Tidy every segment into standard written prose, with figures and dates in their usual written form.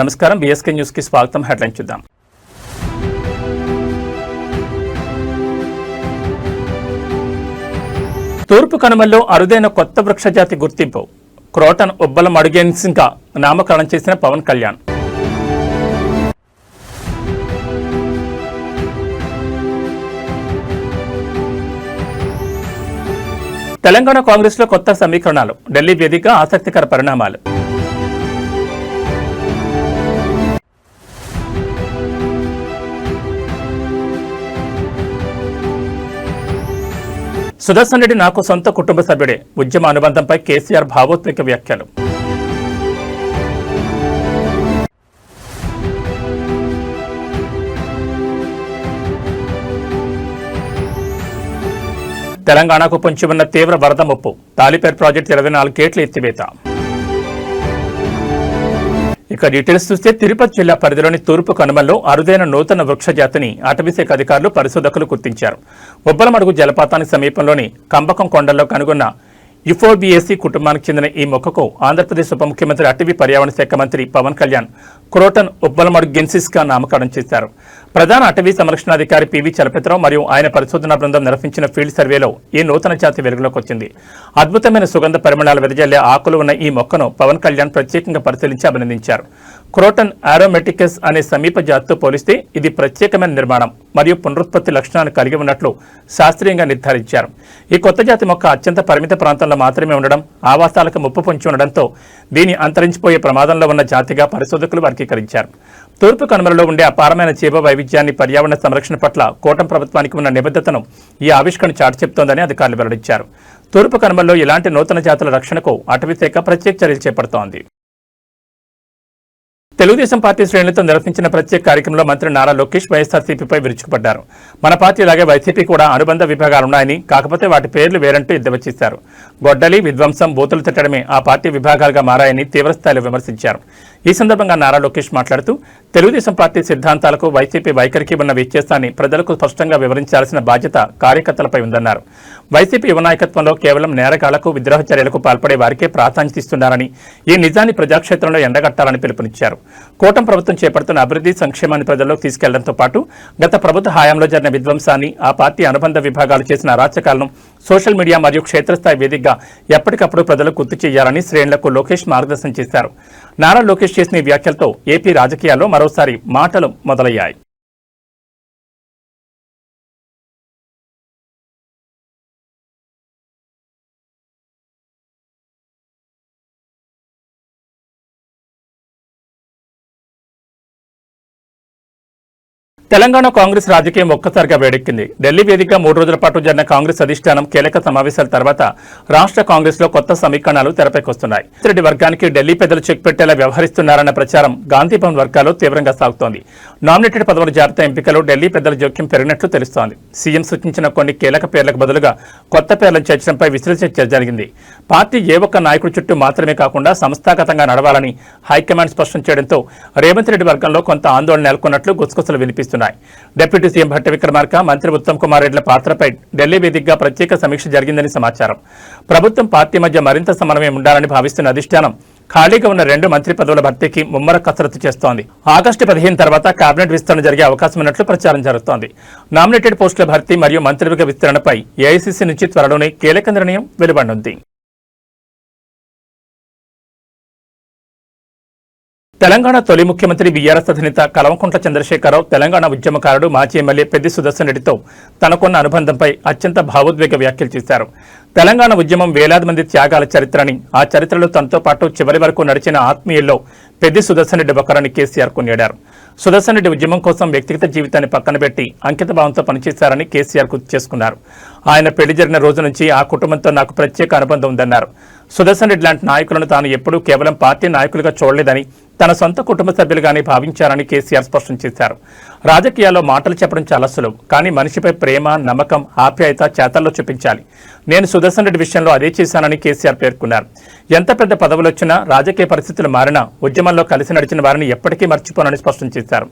నమస్కారం BSK news కి స్వాగతం. హెడ్లైన్ చూద్దాం. తూర్పు కనుమల్లో అరుదైన కొత్త వృక్ష జాతి గుర్తింపు. క్రోటన్ ఉబ్బలం అడుగేన్సింగా నామకరణం చేసిన పవన్ కళ్యాణ్. తెలంగాణ కాంగ్రెస్ లో కొత్త సమీకరణాలు. ఢిల్లీ వేదిక ఆసక్తికర పరిణామాలు. సుదర్శన్ రెడ్డి నాకు సొంత కుటుంబ సభ్యుడే. ఉద్యమ అనుబంధంపై కేసీఆర్ భావోద్వేగ వ్యాఖ్యలు. తెలంగాణకు పొంచి ఉన్న తీవ్ర వరద ముప్పు. తాలిపేర్ ప్రాజెక్టు 24 గేట్ల ఎత్తివేత. ఇక డీటెయిల్స్ చూస్తే తిరుపతి జిల్లా పరిధిలోని తూర్పు కనుమల్లో అరుదైన నూతన వృక్ష జాతిని అటవీశాఖ అధికారులు పరిశోధకులు గుర్తించారు. ఉబ్బలమడుగు జలపాతానికి సమీపంలోని కంబకం కొండల్లో కనుగొన్న యుఫోబియేసి కుటుంబానికి చెందిన ఈ మొక్కకు ఆంధ్రప్రదేశ్ ఉప ముఖ్యమంత్రి అటవీ పర్యావరణ శాఖ మంత్రి పవన్ కళ్యాణ్ క్రోటన్ ఉబ్బలమడుగెన్సిస్ గా నామకరణం చేశారు. ప్రధాన అటవీ సంరక్షణాధికారి పివి చలపతిరావు మరియు ఆయన పరిశోధనా బృందం నిర్వహించిన ఫీల్డ్ సర్వేలో ఈ నూతన జాతి వెలుగులోకి వచ్చింది. అద్భుతమైన సుగంధ పరిమళాలు వెదజల్లే ఆకులు ఉన్న ఈ మొక్కను పవన్ కళ్యాణ్ ప్రత్యేకంగా పరిశీలించి అభినందించారు. క్రోటన్ ఆరోమెటికస్ అనే సమీప జాతితో పోలిస్తే ఇది ప్రత్యేకమైన నిర్మాణం మరియు పునరుత్పత్తి లక్షణాలను కలిగి ఉన్నట్లు శాస్త్రీయంగా నిర్ధారించారు. ఈ కొత్త జాతి మొక్క అత్యంత పరిమిత ప్రాంతంలో మాత్రమే ఉండడం, ఆవాసాలకు ముప్పు పొంచి ఉండడంతో దీని అంతరించిపోయే ప్రమాదంలో ఉన్న జాతిగా పరిశోధకులు వర్గీకరించారు. తూర్పు కనుమలలో ఉండే అపారమైన జీవ వైవిధ్యాన్ని, పర్యావరణ సంరక్షణ పట్ల కూటమి ప్రభుత్వానికి ఉన్న నిబద్ధతను ఈ ఆవిష్కరణ చాటి చెప్తోందని అధికారులు వెల్లడించారు. తూర్పు కనుమల్లో ఇలాంటి నూతన జాతుల రక్షణకు అటవీశాఖ ప్రత్యేక చర్యలు చేపడుతోంది. తెలుగుదేశం పార్టీ శ్రేణులతో నిర్వహించిన ప్రత్యేక కార్యక్రమంలో మంత్రి నారా లోకేష్ వైఎస్ఆర్సీపీపై విరుచుకుపడ్డారు. మన పార్టీలాగే వైసీపీ కూడా అనుబంధ విభాగాలున్నాయని, కాకపోతే వాటి పేర్లు వేరంటూ ఎద్దేవా చేశారు. గొడ్డలి, విధ్వంసం, బూతులు తిట్టడమే ఆ పార్టీ విభాగాలుగా మారాయని తీవ్రస్థాయిలో విమర్శించారు. ఈ సందర్భంగా నారా లోకేష్ మాట్లాడుతూ తెలుగుదేశం పార్టీ సిద్ధాంతాలకు వైసీపీ వైఖరికి ఉన్న వ్యత్యాసాన్ని ప్రజలకు స్పష్టంగా వివరించాల్సిన బాధ్యత కార్యకర్తలపై ఉందన్నారు. వైసీపీ యువ నాయకత్వంలో కేవలం నేరగాళ్లకు, విద్రోహ చర్యలకు పాల్పడే వారికే ప్రాధాన్యత ఇస్తున్నారని, ఈ నిజాన్ని ప్రజాక్షేత్రంలో ఎండగట్టాలని పిలుపునిచ్చారు. కూటమి ప్రభుత్వం చేపడుతున్న అభివృద్ధి సంక్షేమాన్ని ప్రజల్లోకి తీసుకెళ్లడంతో పాటు గత ప్రభుత్వ హయాంలో జరిగిన విధ్వంసాన్ని, ఆ పార్టీ అనుబంధ విభాగాలు చేసిన అరాచకాలను సోషల్ మీడియా మరియు క్షేత్రస్థాయి వేదికగా ఎప్పటికప్పుడు ప్రజలకు గుర్తు చేయాలని శ్రేణులకు లోకేష్ మార్గదర్శనం చేశారు. నారా లోకేష్ చేసిన ఈ వ్యాఖ్యలతో ఏపీ రాజకీయాల్లో మరోసారి మాటలు మొదలయ్యాయి. తెలంగాణ కాంగ్రెస్ రాజకీయం ఒక్కసారిగా వేడెక్కింది. ఢిల్లీ వేదిక 3 రోజుల పాటు జరిగిన కాంగ్రెస్ అధిష్టానం కీలక సమావేశాల తర్వాత రాష్ట్ర కాంగ్రెస్ లో కొత్త సమీకరణాలు తెరపైకొస్తున్నాయి. రెడ్డి వర్గానికి ఢిల్లీ పెద్దలు చెక్ పెట్టేలా వ్యవహరిస్తున్నారన్న ప్రచారం గాంధీభవన్ వర్గాల్లో తీవ్రంగా సాగుతోంది. నామినేటెడ్ పదవుల జాబితా ఎంపికలో ఢిల్లీ పెద్దల జోక్యం పెరిగినట్లు తెలుస్తోంది. సీఎం సూచించిన కొన్ని కీలక పేర్లకు బదులుగా కొత్త పేర్లను చేర్చడంపై విశ్లేషణ జరిగింది. పార్టీ ఏ ఒక్క నాయకుడి చుట్టూ మాత్రమే కాకుండా సంస్థాగతంగా నడవాలని హైకమాండ్ స్పష్టం చేయడంతో రేవంత్ రెడ్డి వర్గంలో కొంత ఆందోళన నెలకొన్నట్లు గుసగుసలు వినిపిస్తున్నాయి. డిప్యూటీ సీఎం భట్టి విక్రమార్క, మంత్రి ఉత్తమ్ కుమార్ రెడ్డిల పాత్రపై ఢిల్లీ వేదికగా ప్రత్యేక సమీక్ష జరిగిందని సమాచారం. ప్రభుత్వం, పార్టీ మధ్య మరింత సమన్వయం ఉండాలని భావిస్తున్న అధిష్టానం ఖాళీగా ఉన్న 2 మంత్రి పదవుల భర్తీకి ముమ్మర కసరత్తు చేస్తోంది. ఆగస్టు 15 తర్వాత కేబినెట్ విస్తరణ జరిగే అవకాశం ఉన్నట్లు ప్రచారం జరుగుతోంది. నామినేటెడ్ పోస్టుల భర్తీ మరియు మంత్రివర్గ విస్తరణపై ఏఐసీసీ నుంచి త్వరలోనే కీలక నిర్ణయం వెలువడనుంది. తెలంగాణ తొలి ముఖ్యమంత్రి బీఆర్ఎస్ అధినేత కల్వకుంట్ల చంద్రశేఖరరావు తెలంగాణ ఉద్యమకారుడు, మాజీ ఎమ్మెల్యే పెద్ది సుదర్శన్ రెడ్డితో తనకున్న అనుబంధంపై అత్యంత భావోద్వేగ వ్యాఖ్యలు చేశారు. తెలంగాణ ఉద్యమం వేలాది మంది త్యాగాల చరిత్రని, ఆ చరిత్రలో తనతో పాటు చివరి వరకు నడిచిన ఆత్మీయుల్లో పెద్ది సుదర్శన్ రెడ్డి ఒకరని కేసీఆర్ కొనియాడారు. సుదర్శన్ రెడ్డి ఉద్యమం కోసం వ్యక్తిగత జీవితాన్ని పక్కన పెట్టి అంకిత భావంతో పనిచేశారని కేసీఆర్ గుర్తు చేసుకున్నారు. ఆయన పెళ్లి జరిగిన రోజు నుంచి ఆ కుటుంబంతో నాకు ప్రత్యేక అనుబంధం ఉందన్నారు. సుదర్శన్ రెడ్డి లాంటి నాయకులను తాను ఎప్పుడూ కేవలం పార్టీ నాయకులుగా చూడలేదని, తన సొంత కుటుంబ సభ్యులుగానే భావించారని కేసీఆర్ స్పష్టం చేశారు. రాజకీయాల్లో మాటలు చెప్పడం చాలా సులువు, కానీ మనిషిపై ప్రేమ, నమ్మకం, ఆప్యాయత చేతల్లో చూపించాలి. నేను సుదర్శన్ రెడ్డి విషయంలో అదే చేశానని కేసీఆర్ పేర్కొన్నారు. ఎంత పెద్ద పదవులు వచ్చినా, రాజకీయ పరిస్థితులు మారినా ఉద్యమంలో కలిసి నడిచిన వారిని ఎప్పటికీ మర్చిపోనని స్పష్టం చేశారు.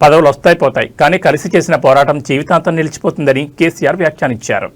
పదవులు వస్తాయి పోతాయి, కానీ కలిసి చేసిన పోరాటం జీవితాంతం నిలిచిపోతుందని కేసీఆర్ వ్యాఖ్యానించారు.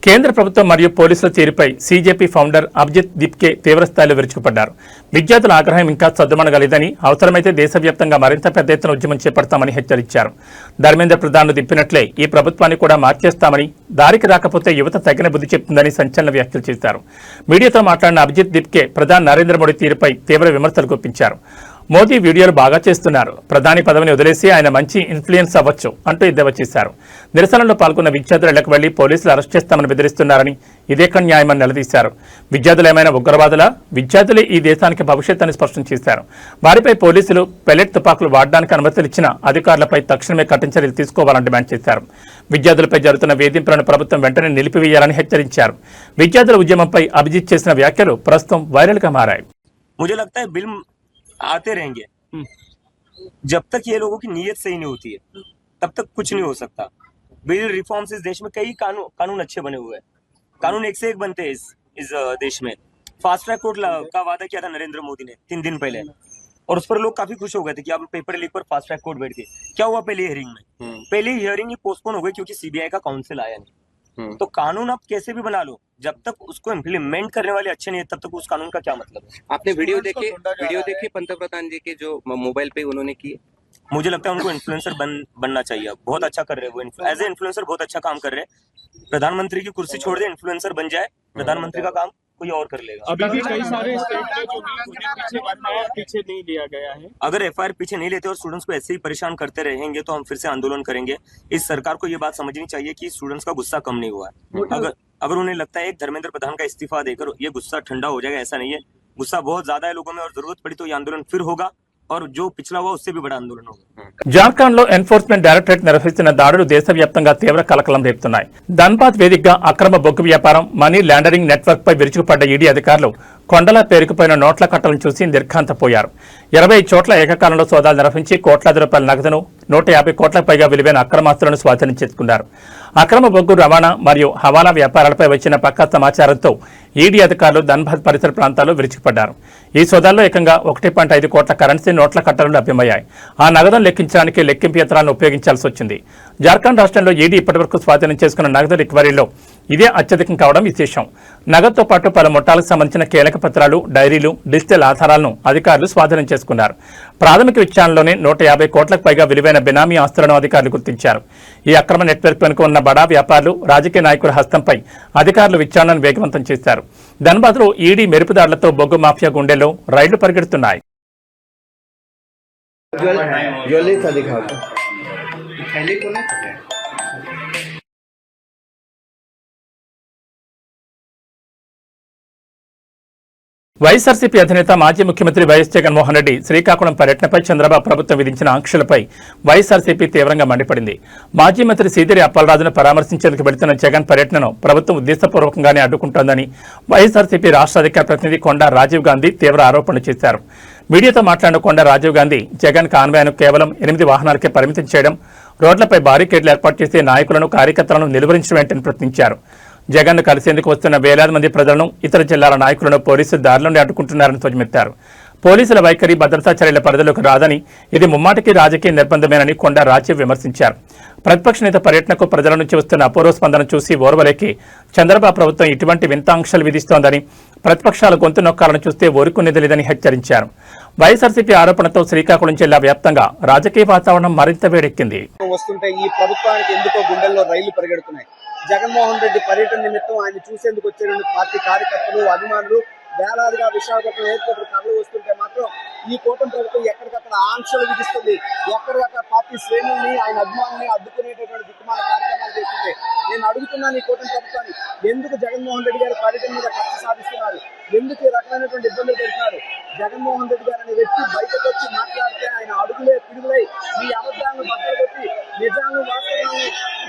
కేంద్ర ప్రభుత్వం మరియు పోలీసుల తీరుపై సీజేపీ ఫౌండర్ అభిజిత్ దీప్కే తీవ్రస్థాయిలో విరుచుకుపడ్డారు. విద్యార్థుల ఆగ్రహం ఇంకా సద్దుమణగలేదని, అవసరమైతే దేశవ్యాప్తంగా మరింత పెద్ద ఎత్తున ఉద్యమం చేపడతామని హెచ్చరించారు. ధర్మేంద్ర ప్రధాన్ను దింపినట్లే ఈ ప్రభుత్వాన్ని కూడా మార్చేస్తామని, దారికి రాకపోతే యువత తగిన బుద్ధి చెప్తుందని సంచలన వ్యాఖ్యలు చేశారు. మీడియాతో మాట్లాడిన అభిజిత్ దీప్కే ప్రధాని నరేంద్ర మోడీ తీరుపై తీవ్ర విమర్శలు గుప్పించారు. మోదీ వీడియోలు బాగా చేస్తున్నారు, ప్రధాని పదవిని వదిలేసి ఆయన మంచి ఇన్ఫ్లుయెన్స్ అవ్వచ్చు అంటూ ఎద్దేవా చేశారు. నిరసనలో పాల్గొన్న విద్యార్థులు ఇళ్లకు వెళ్లి పోలీసులు అరెస్ట్ చేస్తామని బెదిరిస్తున్నారని, ఇదేక్కడ న్యాయమని నిలదీశారు. విద్యార్థులు ఏమైనా ఉగ్రవాదులా? విద్యార్థులే ఈ దేశానికి భవిష్యత్ అని స్పష్టం చేశారు. వారిపై పోలీసులు పెల్లెట్ తుపాకులు వాడడానికి అనుమతులు ఇచ్చిన అధికారులపై తక్షణమే కఠిన చర్యలు తీసుకోవాలని డిమాండ్ చేశారు. విద్యార్థులపై జరుగుతున్న వేధింపులను ప్రభుత్వం వెంటనే నిలిపివేయాలని హెచ్చరించారు. విద్యార్థుల ఉద్యమంపై అభిజిత్ చేసిన వ్యాఖ్యలు ప్రస్తుతం వైరల్ గా మారాయి. आते रहेंगे जब तक ये लोगों की नीयत सही नहीं होती है, तब तक कुछ नहीं हो सकता। बिल रिफॉर्म्स इस देश में कई कानून अच्छे बने हुए हैं, कानून एक से एक बनते हैं इस देश में। फास्ट ट्रैक कोर्ट का वादा किया था नरेंद्र मोदी ने 3 दिन पहले, और उस पर लोग काफी खुश हो गए थे कि अब पेपर लीक पर फास्ट ट्रैक कोर्ट बैठ गए। क्या हुआ पहली हियरिंग में? पहली हियरिंग ही पोस्टपोन हो गई क्योंकि सीबीआई का काउंसिल आया नहीं। तो कानून आप कैसे भी बना लो, जब तक उसको इम्प्लीमेंट करने वाले अच्छे नहीं है, तब तक उस कानून का क्या मतलब है? आपने वीडियो देखे पंतप्रधान जी के जो मोबाइल पे उन्होंने किए? मुझे लगता है उनको इन्फ्लुएंसर बनना चाहिए। बहुत अच्छा कर रहे हैं वो, एज ए इन्फ्लुएंसर बहुत अच्छा काम कर रहे हैं। प्रधानमंत्री की कुर्सी छोड़ दे, इन्फ्लुएंसर बन जाए, प्रधानमंत्री का काम कोई और कर लेगा। अभी भी कई सारे स्टेट में जो पीछे नहीं लिया गया है। अगर एफआईआर पीछे नहीं लेते और स्टूडेंट्स को ऐसे ही परेशान करते रहेंगे तो हम फिर से आंदोलन करेंगे। इस सरकार को ये बात समझनी चाहिए कि स्टूडेंट्स का गुस्सा कम नहीं हुआ है। अगर उन्हें लगता है एक धर्मेंद्र प्रधान का इस्तीफा देकर ये गुस्सा ठंडा हो जाएगा, ऐसा नहीं है। गुस्सा बहुत ज्यादा है लोगों में और जरूरत पड़ी तो ये आंदोलन फिर होगा, और जो पिछला हुआ उससे भी बड़ा आंदोलन होगा। జార్ఖండ్ లో ఎన్ఫోర్స్మెంట్ డైరెక్టరేట్ నిర్వహిస్తున్న దాడులు దేశవ్యాప్తంగా తీవ్ర కలకలం రేపుతున్నాయి. ధన్బాద్ వేదికగా అక్రమ బొగ్గు వ్యాపారం, మనీ లాండరింగ్ నెట్వర్క్ పై విరుచుకుపడ్డ ఈడీ అధికారులు కొండలా పేరుకుపోయిన నోట్ల కట్టలను చూసి నిర్ఘాంతపోయారు. 20 చోట్ల ఏకకాలంలో సోదాలు నిర్వహించి కోట్లాది రూపాయల నగదును, 150 కోట్లకు పైగా విలువైన అక్రమాస్తులను స్వాధీనం చేసుకున్నారు. అక్రమ బొగ్గు రవాణా మరియు హవాలా వ్యాపారాలపై వచ్చిన పక్కా సమాచారంతో ఈడీ అధికారులు ధన్బాద్ పరిసర ప్రాంతాల్లో విరుచుకుపడ్డారు. ఈ సోదాల్లో ఏకంగా 1.5 కోట్ల కరెన్సీ నోట్ల కట్టలు లభ్యమయ్యాయి. ఆ నగదును లెక్కించడానికి లెక్కింపు యంత్రాలను ఉపయోగించాల్సి వచ్చింది. జార్ఖండ్ రాష్ట్రంలో ఈడీ ఇప్పటివరకు స్వాధీనం చేసుకున్న నగదు రికవరీలో ఇదే అత్యధికం కావడం విశేషం. నగదుతో పాటు పలు ముఠాలకు సంబంధించిన కీలక పత్రాలు, డైరీలు, డిజిటల్ ఆధారాలను అధికారులు స్వాధీనం చేసుకున్నారు. ప్రాథమిక విచారణలోనే 150 కోట్లకు పైగా విలువైన బినామీ ఆస్తులను అధికారులు గుర్తించారు. ఈ అక్రమ నెట్వర్క్ వెనుక ఉన్న బడా వ్యాపారులు, రాజకీయ నాయకుల హస్తంపై అధికారులు విచారణను వేగవంతం చేశారు. ధన్బాద్లో ఈడీ మెరుపుదారులతో బొగ్గు మాఫియా గుండెల్లో రైళ్లు పరిగెడుతున్నాయి. వైఎస్ఆర్సీపీ అధినేత మాజీ ముఖ్యమంత్రి వైఎస్ జగన్మోహన్ రెడ్డి శ్రీకాకుళం పర్యటనపై చంద్రబాబు ప్రభుత్వం విధించిన ఆంక్షలపై వైఎస్ఆర్సీపీ తీవ్రంగా మండిపడింది. మాజీ మంత్రి సీదిరి అప్పలరాజును పరామర్శించేందుకు వెళుతున్న జగన్ పర్యటనను ప్రభుత్వం ఉద్దేశపూర్వకంగానే అడ్డుకుంటోందని వైఎస్ఆర్సీపీ రాష్ట్ర అధికార ప్రతినిధి కొండా రాజీవ్ గాంధీ తీవ్ర ఆరోపణలు చేశారు. మీడియాతో మాట్లాడిన కొండా రాజీవ్ గాంధీ జగన్ కాన్వాయ్ను కేవలం 8 వాహనాలకే పరిమితం చేయడం, రోడ్లపై బారికేడ్లు ఏర్పాటు చేసే నాయకులను, కార్యకర్తలను నిలువరించడం ఏంటని ప్రశ్నించారు. జగన్ను కలిసేందుకు వస్తున్న వేలాది మంది ప్రజలను, ఇతర జిల్లాల నాయకులను పోలీసులు దారిలోనే అడ్డుకుంటున్నారని ధ్వజమెత్తారు. పోలీసుల వైఖరి భద్రతా చర్యల పరిధిలోకి రాదని, ఇది ముమ్మాటికి రాజకీయ నిర్బంధమేనని కొండా రాజీవ్ విమర్శించారు. ప్రతిపక్ష నేత పర్యటనకు ప్రజల నుంచి వస్తున్న అపూర్వ స్పందన చూసి ఓర్వలేకి చంద్రబాబు ప్రభుత్వం ఇటువంటి వింత ఆంక్షలు విధిస్తోందని, ప్రతిపక్షాల గొంతు నొక్కాలను చూస్తే ఊరుకునేది లేదని హెచ్చరించారు. వైఎస్ఆర్సీపీ ఆరోపణతో శ్రీకాకుళం జిల్లా వ్యాప్తంగా రాజకీయ వాతావరణం మరింత వేడెక్కింది. వస్తుంటే ఈ ప్రభుత్వానికి ఎందుకో గుండెల్లో రైళ్లు పరిగెడుతున్నాయి. జగన్మోహన్ రెడ్డి పర్యటన నిమిత్తం ఆయన చూసేందుకు వచ్చే పార్టీ కార్యకర్తలు, అభిమానులు వేలాదిగా విశాఖపట్నం ఎయిర్పోర్ట్ తరలి వస్తుంటే మాత్రం ఈ కూటమి ప్రభుత్వం ఎక్కడికక్కడ ఆంక్షలు విధిస్తుంది. ఎక్కడికక్కడ పార్టీ శ్రేణుల్ని, ఆయన అభిమానుల్ని అడ్డుకునేటటువంటి దిక్కుమాల కార్యక్రమాలు చేస్తుంది. నేను అడుగుతున్నాను ఈ కూటమి ప్రభుత్వాన్ని, ఎందుకు జగన్మోహన్ రెడ్డి గారి పర్యటన మీద కక్ష సాధిస్తున్నారు? ఎందుకు ఈ రకమైనటువంటి ఇబ్బందులు పెడుతున్నారు? జగన్మోహన్ రెడ్డి గారు అనే వ్యక్తి బయటకు వచ్చి మాట్లాడితే ఆయన అడుగులే పిడుగులై మీ అబద్ధాలను బద్దలు కొట్టి నిజాలను, వాస్తవాలను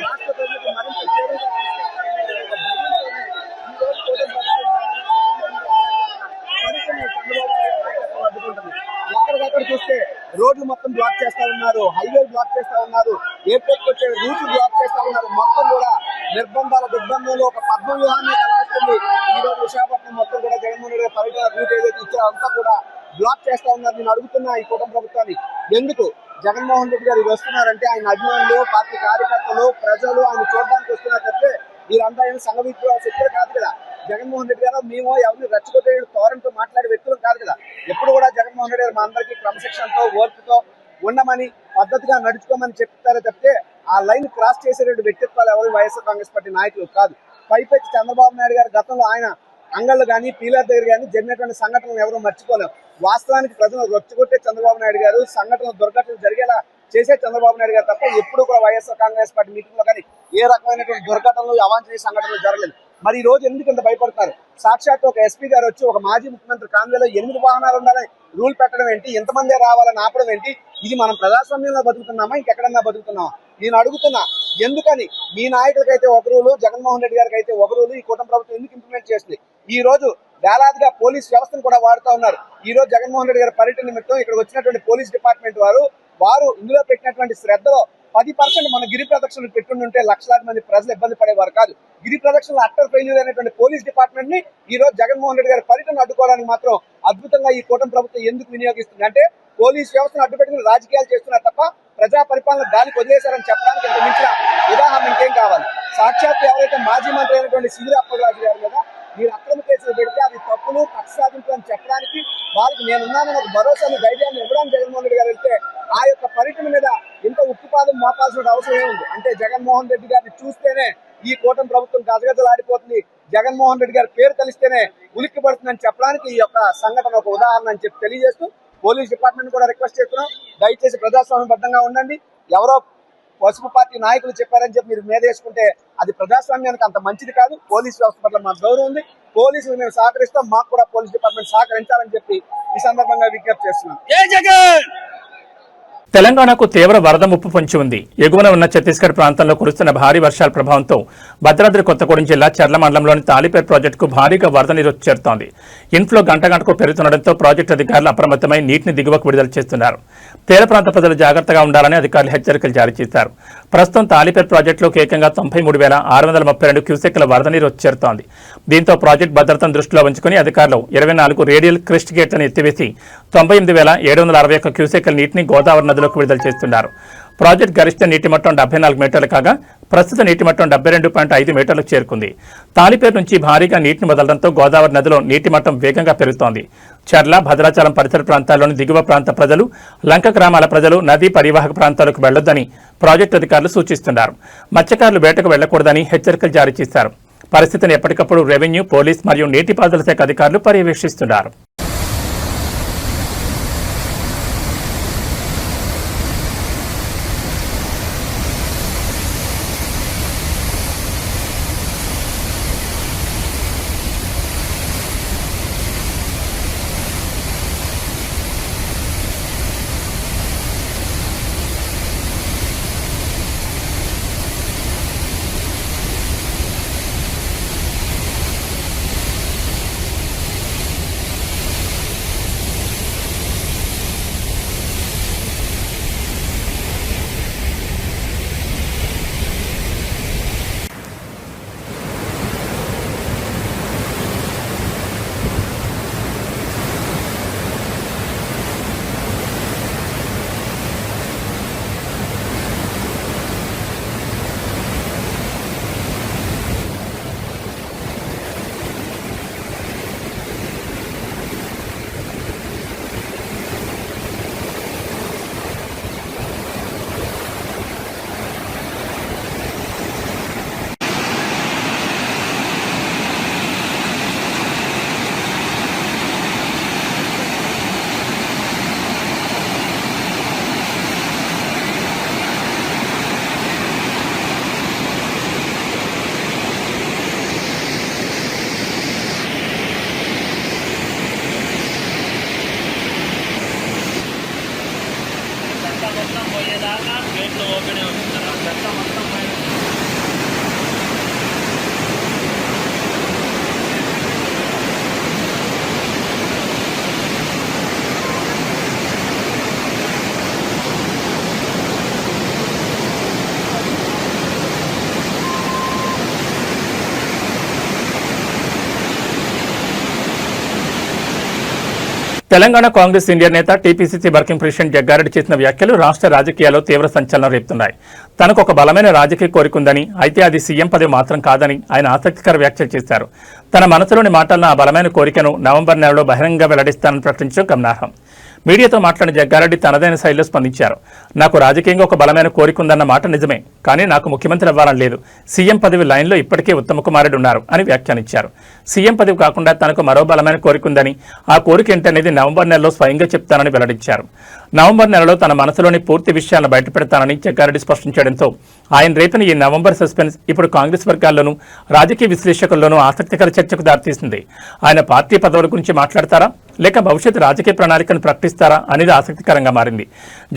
రాష్ట్ర ప్రజలకు మరింత చేరువుగా తీసుకెళ్తారనే ఒక భయంతోనే ఈ రోజు కూటమి ఉన్నారు, హైవే బ్లాక్ చేస్తా ఉన్నారు, ఎయిర్పోర్ట్ వచ్చే రూట్ బ్లాక్ చేస్తా ఉన్నారు. మొత్తం కూడా నిర్బంధాల దిగ్బంధంలో ఒక పద్మ వ్యూహాన్ని కల్పిస్తుంది. ఈ రోజు విశాఖపట్నం మొత్తం కూడా జగన్మోహన్ రెడ్డి పర్యటన రూట్ ఏదైతే ఇచ్చారో అంతా కూడా బ్లాక్ చేస్తా ఉన్నారు. నేను అడుగుతున్నా ఈ కూటమి ప్రభుత్వాన్ని, ఎందుకు జగన్మోహన్ రెడ్డి గారు వస్తున్నారంటే ఆయన అభిమానులు, పార్టీ కార్యకర్తలు, ప్రజలు ఆయన చూడడానికి వస్తున్నారు తప్పితే వీరంతా ఏమి సంఘ విద్రోహ శక్తులు కాదు కదా. జగన్మోహన్ రెడ్డి గారు మేము ఎవరిని రెచ్చగొట్టే తోరణతో మాట్లాడే వ్యక్తులు కాదు కదా. ఎప్పుడు కూడా జగన్మోహన్ రెడ్డి గారు మా అందరికీ క్రమశిక్షణతో, ఓర్పుతో ఉండమని, పద్ధతిగా నడుచుకోమని చెప్తారే తప్పితే ఆ లైన్ క్రాస్ చేసేటువంటి వ్యక్తిత్వాలు ఎవరు వైఎస్ఆర్ కాంగ్రెస్ పార్టీ నాయకులు కాదు. పైపెచ్చి చంద్రబాబు నాయుడు గారు గతంలో ఆయన అంగళ్ళు కానీ పీలర్ దగ్గర కానీ జరిగినటువంటి సంఘటనలు ఎవరు మర్చిపోలేం. వాస్తవానికి ప్రజలు రొచ్చగొట్టే చంద్రబాబు నాయుడు గారు, సంఘటనలు దుర్ఘటనలు జరిగేలా చేసే చంద్రబాబు నాయుడు గారు తప్ప ఎప్పుడు కూడా వైఎస్ఆర్ కాంగ్రెస్ పార్టీ మీటింగ్ లో కానీ ఏ రకమైనటువంటి దుర్ఘటనలు, అవాంఛనీయ సంఘటనలు జరగలేదు. మరి ఈ రోజు ఎందుకు ఇంత భయపడతారు? సాక్షాత్ ఒక ఎస్పీ గారు వచ్చి ఒక మాజీ ముఖ్యమంత్రి కాన్వేలో 8 వాహనాలు ఉండాలని రూల్ పెట్టడం ఏంటి? ఎంతమంది రావాలని ఆపడం ఏంటి? ఇది మనం ప్రజాస్వామ్యంలో బతుకుతున్నామా, ఇంకెక్కడన్నా బతుకుతున్నామా? నేను అడుగుతున్నా, ఎందుకని మీ నాయకులకైతే ఒక రూలు, జగన్మోహన్ రెడ్డి గారికి అయితే ఒక రూలు ఈ కూటమి ప్రభుత్వం ఎందుకు ఇంప్లిమెంట్ చేస్తుంది? ఈ రోజు వేలాదిగా పోలీస్ వ్యవస్థను కూడా వాడుతూ ఉన్నారు. ఈ రోజు జగన్మోహన్ రెడ్డి గారి పర్యటన నిమిత్తం ఇక్కడ వచ్చినటువంటి పోలీస్ డిపార్ట్మెంట్ వారు ఇందులో పెట్టినటువంటి శ్రద్ధలో 10% మన గిరి ప్రదక్షిణలు పెట్టుంటే లక్షలాది మంది ప్రజలు ఇబ్బంది పడేవారు కాదు. గిరి ప్రదక్షిణలు అట్టర్ ఫెయిల్యూర్ అయినటువంటి పోలీస్ డిపార్ట్మెంట్ ని ఈ రోజు జగన్మోహన్ రెడ్డి గారి పర్యటన అడ్డుకోవడానికి మాత్రం అద్భుతంగా ఈ కూటమి ప్రభుత్వం ఎందుకు వినియోగిస్తుంది అంటే పోలీస్ వ్యవస్థను అడ్డుపెట్టుకుని రాజకీయాలు చేస్తున్నారు తప్ప ప్రజా పరిపాలన గాలికి వదిలేశారని చెప్పడానికి ఇంత మించిన ఉదాహరణ ఇంకేం కావాలి? సాక్షాత్ ఎవరైతే మాజీ మంత్రి అయినటువంటి సింగిరి అప్పలరాజు గారి మీద మీరు అక్రమ కేసులు పెడితే అవి తప్పులు, కక్ష సాధింపులు అని చెప్పడానికి, వారికి నేనున్నానని ఒక భరోసాను, ధైర్యాన్ని ఇవ్వడానికి జగన్మోహన్ రెడ్డి గారు వెళ్తే ఆ యొక్క పర్యటన మీద ఇంత ఉక్కుపాదం మోపాల్సిన అవసరం ఏముంది? అంటే జగన్మోహన్ రెడ్డి గారిని చూస్తేనే ఈ కూటమి ప్రభుత్వం గజగజలాడిపోతుంది, జగన్మోహన్ రెడ్డి గారి పేరు కలిస్తేనే ఉలిక్కి పడుతుందని చెప్పడానికి ఈ యొక్క సంఘటన ఒక ఉదాహరణ అని చెప్పి తెలియజేస్తూ పోలీస్ డిపార్ట్మెంట్ కూడా రిక్వెస్ట్ చేస్తున్నాం, దయచేసి ప్రజాస్వామ్యబద్ధంగా ఉండండి. ఎవరో పసుపు పార్టీ నాయకులు చెప్పారని చెప్పి మీరు మీద వేసుకుంటే అది ప్రజాస్వామ్యానికి అంత మంచిది కాదు. పోలీస్ వ్యవస్థ పట్ల మాకు గౌరవం ఉంది, పోలీసులు మేము సహకరిస్తాం, మాకు కూడా పోలీస్ డిపార్ట్మెంట్ సహకరించాలని చెప్పి ఈ సందర్భంగా విజ్ఞప్తి చేస్తున్నాం. తెలంగాణకు తీవ్ర వరద ముప్పు పొంచి ఉంది. ఎగువన ఉన్న ఛత్తీస్గఢ్ ప్రాంతంలో కురుస్తున్న భారీ వర్షాల ప్రభావంతో భద్రాద్రి కొత్తగూడెం జిల్లా చర్ల మండలంలోని తాలిపేర్ ప్రాజెక్టుకు భారీగా వరద నీరు చేరుతోంది. ఇన్ఫ్లో గంటకు పెరుగుతుండటంతో ప్రాజెక్టు అధికారులు అప్రమత్తమై నీటిని దిగువకు విడుదల చేస్తున్నారు. తీర ప్రాంత ప్రజలు జాగ్రత్తగా ఉండాలని అధికారులు హెచ్చరికలు జారీ చేశారు. ప్రస్తుతం తాలిపేర్ ప్రాజెక్టులోకి ఏకంగా 93,632 క్యూసెక్ల వరద నీరు చేరుతోంది. దీంతో ప్రాజెక్టు భద్రతను దృష్టిలో ఉంచుకుని అధికారులు 24 రేడియల్ క్రిస్ట్ గేట్లను ఎత్తివేసి 98,761 క్యూసెక్ల నీటిని గోదావరి నదిలోకి విడుదల చేస్తున్నారు. ప్రాజెక్టు గరిష్ట నీటి మట్టం 74 మీటర్లు కాగా ప్రస్తుత నీటి మట్టం 72.5 మీటర్లకు చేరుకుంది. తాలిపేరు నుంచి భారీగా నీటిని వదలడంతో గోదావరి నదిలో నీటి మట్టం వేగంగా పెరుగుతోంది. చర్ల, భద్రాచలం పరిసర ప్రాంతాల్లోని దిగువ ప్రాంత ప్రజలు, లంక గ్రామాల ప్రజలు నదీ పరివాహక ప్రాంతాలకు వెళ్లొద్దని ప్రాజెక్టు అధికారులు సూచిస్తున్నారు. మత్స్యకారులు వేటకు వెళ్లకూడదని హెచ్చరికలు జారీ చేశారు. పరిస్థితిని ఎప్పటికప్పుడు రెవెన్యూ, పోలీస్ మరియు నీటిపారుదల శాఖ అధికారులు పర్యవేక్షిస్తున్నారు. తెలంగాణ కాంగ్రెస్ సీనియర్ నేత టీపీసీసీ వర్కింగ్ ప్రెసిడెంట్ జగ్గారెడ్డి చేసిన వ్యాఖ్యలు రాష్ట్ర రాజకీయాల్లో తీవ్ర సంచలనం రేపుతున్నాయి. తనకు ఒక బలమైన రాజకీయ కోరికుందని, అయితే అది సీఎం పదవి మాత్రం కాదని ఆయన ఆసక్తికర వ్యాఖ్యలు చేశారు. తన మనసులోని మాటలను ఆ బలమైన కోరికను నవంబర్ నెలలో బహిరంగంగా వెల్లడిస్తానని ప్రకటించడం గమనార్హం. మీడియాతో మాట్లాడిన జగ్గారెడ్డి తనదైన శైలిలో స్పందించారు. నాకు రాజకీయంగా ఒక బలమైన కోరిక ఉందన్న మాట నిజమే, కానీ నాకు ముఖ్యమంత్రి అవ్వాలని లేదు. సీఎం పదవి లైన్లో ఇప్పటికే ఉత్తమ్ కుమార్ రెడ్డి ఉన్నారు అని వ్యాఖ్యానించారు. సీఎం పదవి కాకుండా తనకు మరో బలమైన కోరిక ఉందని, ఆ కోరిక ఏంటనేది నవంబర్ నెలలో స్వయంగా చెప్తానని వెల్లడించారు. నవంబర్ నెలలో తన మనసులోని పూర్తి విషయాలను బయటపెడతానని జగ్గారెడ్డి స్పష్టం చేయడంతో ఆయన రేపిన ఈ నవంబర్ సస్పెన్స్ ఇప్పుడు కాంగ్రెస్ వర్గాల్లోనూ రాజకీయ విశ్లేషకుల్లోనూ ఆసక్తికర చర్చకు దారితీసింది. ఆయన పార్టీ పదవుల గురించి మాట్లాడతారా, లేక భవిష్యత్ రాజకీయ ప్రణాళికను ప్రకటిస్తారా అనేది ఆసక్తికరంగా మారింది.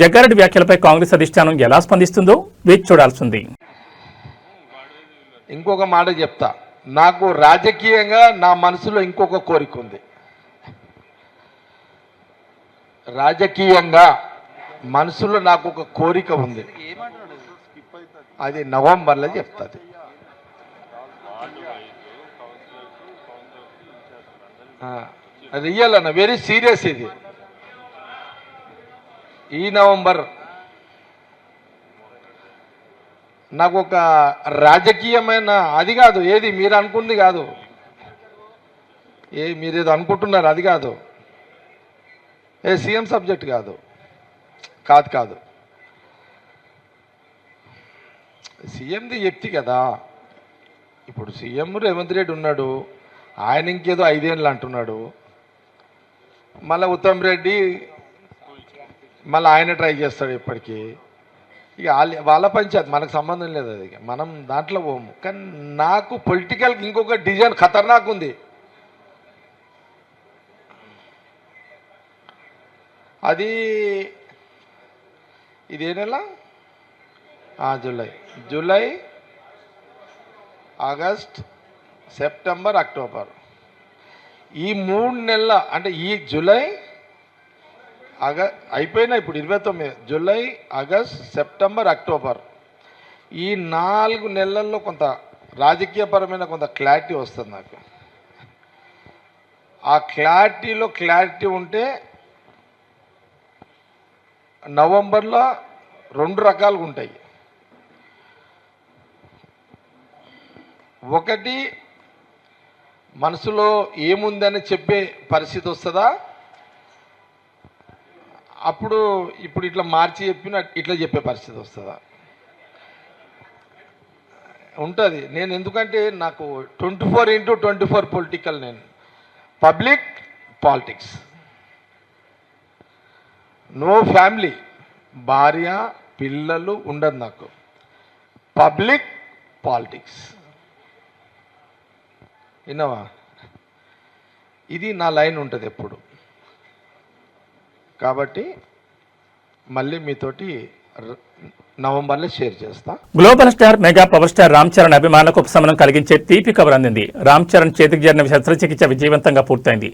జగ్గారెడ్డి వ్యాఖ్యలపై కాంగ్రెస్ అధిష్టానం ఎలా స్పందిస్తుందో వేచి చూడాల్సింది. ఇంకొక మాట చెప్తా, నాకు రాజకీయంగా నా మనసులో ఇంకొక కోరిక ఉంది. రాజకీయంగా మనసులో నాకు ఒక కోరిక ఉంది, అది నవంబర్లో చెప్తాది. రియల్ అన్న, వెరీ సీరియస్ ఇది. ఈ నవంబర్ నాకు ఒక రాజకీయమైన అది కాదు, ఏది మీరు అనుకుంది కాదు, మీరేదో అనుకుంటున్నారు అది కాదు, సీఎం సబ్జెక్ట్ కాదు కాదు సీఎంది చెప్తి కదా. ఇప్పుడు సీఎం రేవంత్ రెడ్డి ఉన్నాడు, ఆయన ఇంకేదో 5 ఏళ్ళు అంటున్నాడు, మళ్ళీ ఉత్తమ్ రెడ్డి మళ్ళీ ఆయన ట్రై చేస్తాడు ఇప్పటికీ. ఇక వాళ్ళ పంచాయతీ, మనకు సంబంధం లేదు, అది మనం దాంట్లో పోము. కానీ నాకు పొలిటికల్ ఇంకొక డిజైన్ ఖతర్నాక్ ఉంది. అది ఇదే నెల, జూలై ఆగస్ట్ సెప్టెంబర్ అక్టోబర్, ఈ 3 నెలల, అంటే ఈ జూలై అయిపోయినా ఇప్పుడు 29, జూలై ఆగస్ట్ సెప్టెంబర్ అక్టోబర్, ఈ 4 నెలల్లో కొంత రాజకీయపరమైన కొంత క్లారిటీ వస్తుంది నాకు. ఆ క్లారిటీలో క్లారిటీ ఉంటే నవంబర్లో 2 రకాలుగా ఉంటాయి. ఒకటి, మనసులో ఏముందని చెప్పే పరిస్థితి వస్తుందా, అప్పుడు ఇప్పుడు ఇట్లా మార్చి చెప్పిన ఇట్లా చెప్పే పరిస్థితి వస్తుందా ఉంటుంది. నేను ఎందుకంటే నాకు 24/24 పొలిటికల్, నేను పబ్లిక్ పాలిటిక్స్, నో ఫ్యామిలీ, భార్య పిల్లలు ఉండదు నాకు, పబ్లిక్ పాలిటిక్స్. విన్నావా, ఇది నా లైన్ ఉంటుంది ఎప్పుడు. కాబట్టి మళ్ళీ మీతోటి నవంబర్లో షేర్ చేస్తా. Global star mega power star Ram Charan అభిమానులకు ఉపశమనం కలిగించే తీపి కబర్ అందింది. రామ్ చరణ్ చేతికి జరిగిన శస్త్రచికిత్స విజయవంతంగా పూర్తయింది.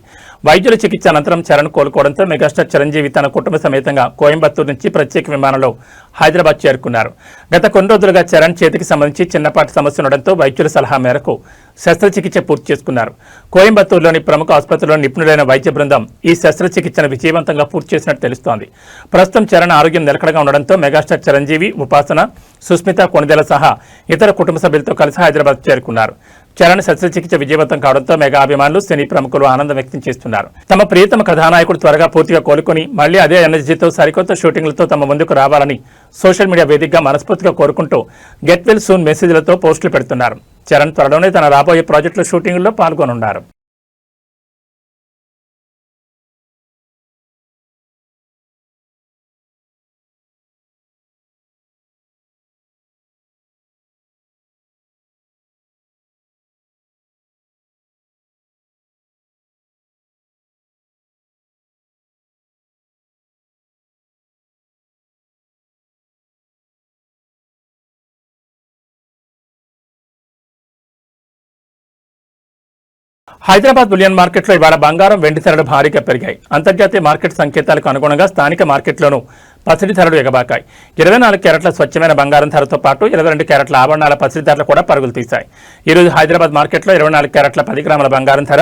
వైద్యుల చికిత్స అనంతరం చరణ్ కోలుకోవడంతో మెగాస్టార్ చిరంజీవి తన కుటుంబ సమేతంగా కోయంబత్తూరు నుంచి ప్రత్యేక విమానంలో హైదరాబాద్ చేరుకున్నారు. గత కొన్ని రోజులుగా చరణ్ చేతికి సంబంధించి చిన్నపాటి సమస్య ఉండడంతో వైద్యుల సలహా మేరకు శస్త్రచికిత్స పూర్తి చేసుకున్నారు. కోయంబత్తూరులోని ప్రముఖ ఆసుపత్రిలో నిపుణులైన వైద్య బృందం ఈ శస్త్రచికిత్సను విజయవంతంగా పూర్తి చేసినట్టు తెలుస్తోంది. ప్రస్తుతం చరణ్ ఆరోగ్యం నిలకడగా ఉండడంతో మెగాస్టార్ చిరంజీవి, ఉపాసన, సుస్మిత కొణిదెల సహా ఇతర కుటుంబ సభ్యులతో కలిసి హైదరాబాద్ చేరుకున్నారు. చరణ్ శస్త్రచికిత్స విజయవంతం కావడంతో మెగా అభిమానులు, సినీ ప్రముఖులు ఆనందం వ్యక్తం చేస్తున్నారు. తమ ప్రియతమ కథానాయకుడు త్వరగా పూర్తిగా కోలుకొని మళ్లీ అదే ఎనర్జీతో సరికొత్త షూటింగ్లతో తమ ముందుకు రావాలని సోషల్ మీడియా వేదికగా మనస్ఫూర్తిగా కోరుకుంటూ గెట్ వెల్ సూన్ మెసేజ్లతో పోస్టులు పెడుతున్నారు. చరణ్ త్వరలోనే తన రాబోయే ప్రాజెక్టుల షూటింగ్లో పాల్గొనున్నారు. హైదరాబాద్ బులియన్ మార్కెట్లో ఇవాళ బంగారం, వెండి ధరలు భారీగా పెరిగాయి. అంతర్జాతీయ మార్కెట్ సంకేతాలకు అనుగుణంగా స్థానిక మార్కెట్లోనూ పసిడి ధరలు ఎగబాకాయి. 24 క్యారెట్ల స్వచ్ఛమైన బంగారం ధరతో పాటు 22 క్యారెట్ల ఆభరణాల పసిడి ధరలు కూడా పరుగులు తీశాయి. ఈరోజు హైదరాబాద్ మార్కెట్లో 24 క్యారెట్ల 10 గ్రాముల బంగారం ధర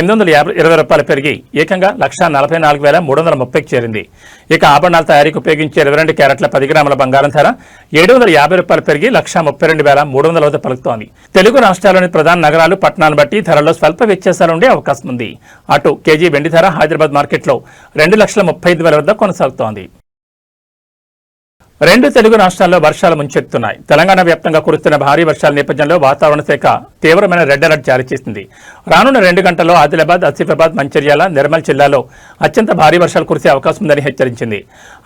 820 రూపాయలు పెరిగి ఏకంగా 1,44,330కి చేరింది. ఇక ఆభరణాల తయారీకి ఉపయోగించే 22 క్యారెట్ల 10 గ్రాముల బంగారం ధర 750 రూపాయలు పెరిగి 1,32,300 వద్ద పలుకుతోంది. తెలుగు రాష్ట్రాల్లోని ప్రధాన నగరాలు, పట్టణాలను బట్టి ధరల్లో స్వల్ప వ్యత్యాసాలుండే అవకాశం ఉంది. అటు కేజీ వెండి ధర హైదరాబాద్ మార్కెట్లో 2,35,000 వద్ద కొనసాగుతోంది. రెండు తెలుగు రాష్ట్రాల్లో వర్షాలు ముంచెత్తుతున్నాయి. తెలంగాణ వ్యాప్తంగా కురుస్తున్న భారీ వర్షాల నేపథ్యంలో వాతావరణ శాఖ తీవ్రమైన రెడ్ అలర్ట్ జారీ చేసింది. రానున్న 2 గంటల్లో ఆదిలాబాద్, ఆసిఫాబాద్, మంచిర్యాల, నిర్మల్ జిల్లాలో అత్యంత భారీ వర్షాలు కురిసే అవకాశం ఉందని హెచ్చరించింది.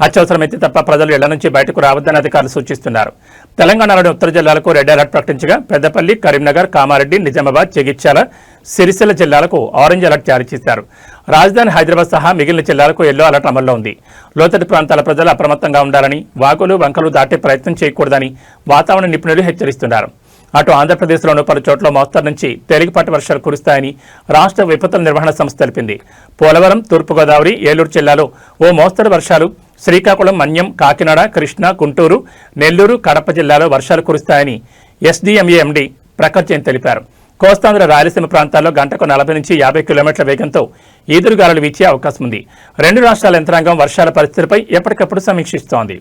అత్యవసరమైతే తప్ప ప్రజలు ఇళ్ల నుంచి బయటకు రావద్దని అధికారులు సూచిస్తున్నారు. తెలంగాణలోని ఉత్తర జిల్లాలకు రెడ్ అలర్ట్ ప్రకటించగా పెద్దపల్లి, కరీంనగర్, కామారెడ్డి, నిజామాబాద్, జగిత్యాల, సిరిసిల్ల జిల్లాలకు ఆరెంజ్ అలర్ట్ జారీ చేశారు. రాజధాని హైదరాబాద్ సహా మిగిలిన జిల్లాలకు ఎల్లో అలర్ట్ అమల్లో ఉంది. లోతట్టు ప్రాంతాల ప్రజలు అప్రమత్తంగా ఉండాలని, వాగులు, వంకలు దాటే ప్రయత్నం చేయకూడదని వాతావరణ నిపుణులు హెచ్చరిస్తున్నారు. అటు ఆంధ్రప్రదేశ్లోనూ పలు చోట్ల మోస్తరు నుంచి తేలికపాటి వర్షాలు కురుస్తాయని రాష్ట్ర విపత్తుల నిర్వహణ సంస్థ తెలిపింది. పోలవరం, తూర్పుగోదావరి, ఏలూరు జిల్లాలో ఓ మోస్తరు వర్షాలు, శ్రీకాకుళం, మన్యం, కాకినాడ, కృష్ణా, గుంటూరు, నెల్లూరు, కడప జిల్లాలో వర్షాలు కురుస్తాయని ఎస్డీఎంఏ ఎండీ ప్రఖర్ జైన్ తెలిపారు. కోస్తాంధ్ర, రాయలసీమ ప్రాంతాల్లో గంటకు 40 నుంచి 50 కిలోమీటర్ల వేగంతో ఈదురుగాలులు వీచే అవకాశం ఉంది. రెండు రాష్ట్రాల యంత్రాంగం వర్షాల పరిస్థితిపై ఎప్పటికప్పుడు సమీక్షిస్తోంది.